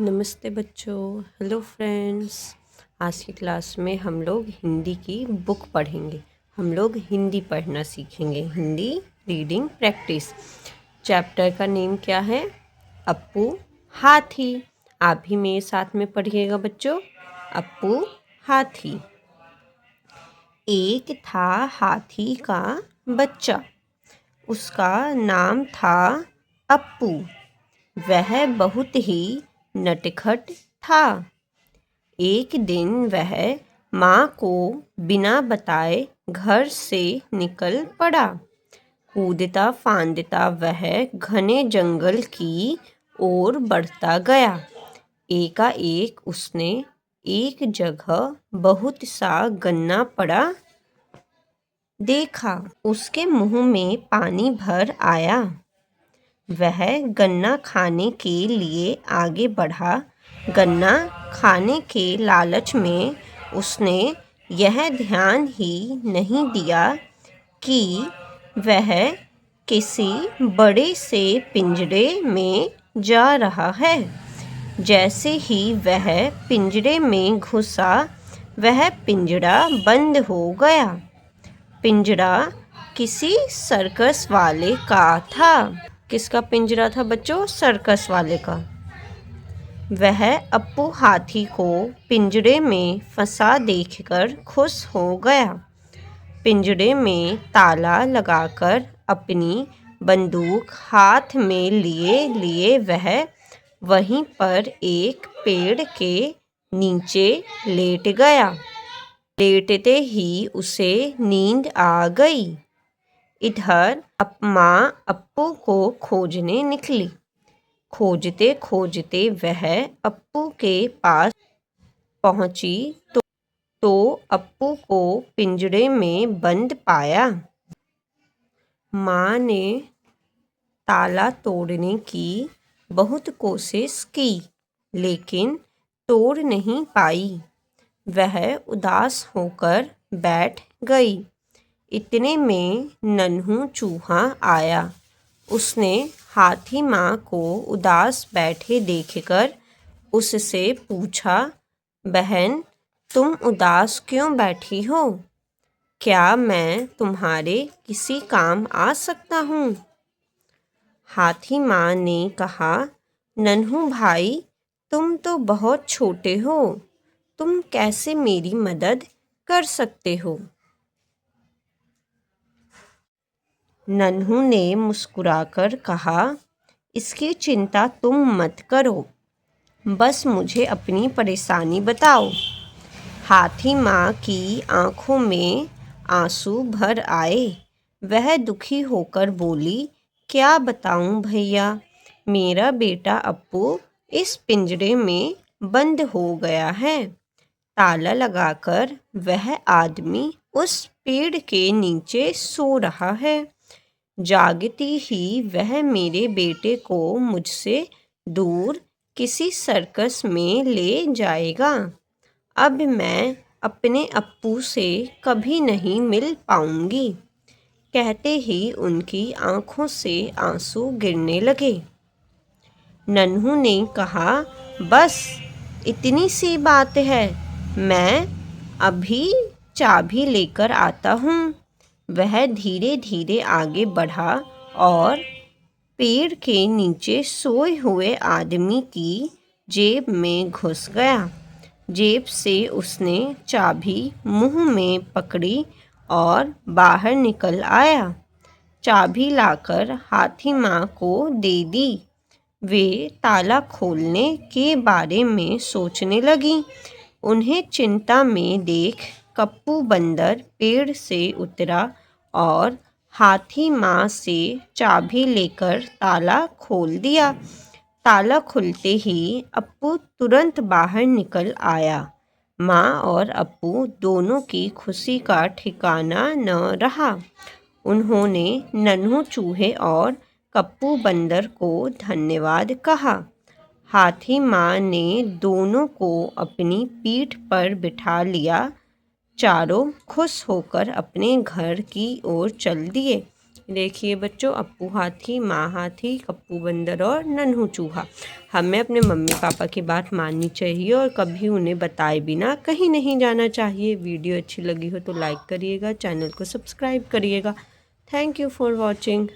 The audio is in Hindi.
नमस्ते बच्चों। Hello friends. आज की क्लास में हम लोग हिंदी की बुक पढ़ेंगे। हम लोग हिंदी पढ़ना सीखेंगे। Hindi reading practice. चैप्टर का नेम क्या है? अप्पू हाथी। आप भी मेरे साथ में पढ़िएगा बच्चों। अप्पू हाथी। एक था हाथी का बच्चा, उसका नाम था अप्पू। वह बहुत ही नटखट था। एक दिन वह माँ को बिना बताए घर से निकल पड़ा। कूदता फांदता वह घने जंगल की ओर बढ़ता गया। एकाएक उसने एक जगह बहुत सा गन्ना पड़ा देखा। उसके मुंह में पानी भर आया। वह गन्ना खाने के लिए आगे बढ़ा। गन्ना खाने के लालच में उसने यह ध्यान ही नहीं दिया कि वह किसी बड़े से पिंजरे में जा रहा है। जैसे ही वह पिंजरे में घुसा, वह पिंजरा बंद हो गया। पिंजरा किसी सर्कस वाले का था। किसका पिंजरा था बच्चों? सर्कस वाले का। वह अप्पू हाथी को पिंजरे में फंसा देखकर खुश हो गया। पिंजरे में ताला लगाकर अपनी बंदूक हाथ में लिए लिए वह वहीं पर एक पेड़ के नीचे लेट गया। लेटते ही उसे नींद आ गई। इधर माँ अप्पू को खोजने निकली। खोजते खोजते वह अप्पू के पास पहुंची तो अप्पू को पिंजरे में बंद पाया। माँ ने ताला तोड़ने की बहुत कोशिश की, लेकिन तोड़ नहीं पाई। वह उदास होकर बैठ गई। इतने में नन्हू चूहा आया। उसने हाथी माँ को उदास बैठे देखकर उससे पूछा, बहन, तुम उदास क्यों बैठी हो? क्या मैं तुम्हारे किसी काम आ सकता हूँ? हाथी माँ ने कहा, नन्हू भाई, तुम तो बहुत छोटे हो। तुम कैसे मेरी मदद कर सकते हो? नन्हू ने मुस्कुराकर कहा, इसकी चिंता तुम मत करो, बस मुझे अपनी परेशानी बताओ। हाथी माँ की आंखों में आंसू भर आए। वह दुखी होकर बोली, क्या बताऊं भैया, मेरा बेटा अप्पू इस पिंजरे में बंद हो गया है। ताला लगाकर वह आदमी उस पेड़ के नीचे सो रहा है। जागती ही वह मेरे बेटे को मुझसे दूर किसी सर्कस में ले जाएगा। अब मैं अपने अप्पू से कभी नहीं मिल पाऊंगी। कहते ही उनकी आंखों से आंसू गिरने लगे। नन्हू ने कहा, बस इतनी सी बात है, मैं अभी चाबी लेकर आता हूँ। वह धीरे धीरे आगे बढ़ा और पेड़ के नीचे सोए हुए आदमी की जेब में घुस गया। जेब से उसने चाबी मुंह में पकड़ी और बाहर निकल आया। चाबी लाकर हाथी माँ को दे दी। वे ताला खोलने के बारे में सोचने लगी। उन्हें चिंता में देख कप्पू बंदर पेड़ से उतरा और हाथी माँ से चाबी लेकर ताला खोल दिया। ताला खुलते ही अप्पू तुरंत बाहर निकल आया। माँ और अप्पू दोनों की खुशी का ठिकाना न रहा। उन्होंने नन्हू चूहे और कप्पू बंदर को धन्यवाद कहा। हाथी माँ ने दोनों को अपनी पीठ पर बिठा लिया। चारों खुश होकर अपने घर की ओर चल दिए। देखिए बच्चों, अप्पू हाथी, माँ हाथी, कप्पू बंदर और नन्हू चूहा। हमें अपने मम्मी पापा की बात माननी चाहिए और कभी उन्हें बताए बिना कहीं नहीं जाना चाहिए। वीडियो अच्छी लगी हो तो लाइक करिएगा, चैनल को सब्सक्राइब करिएगा। Thank you for watching.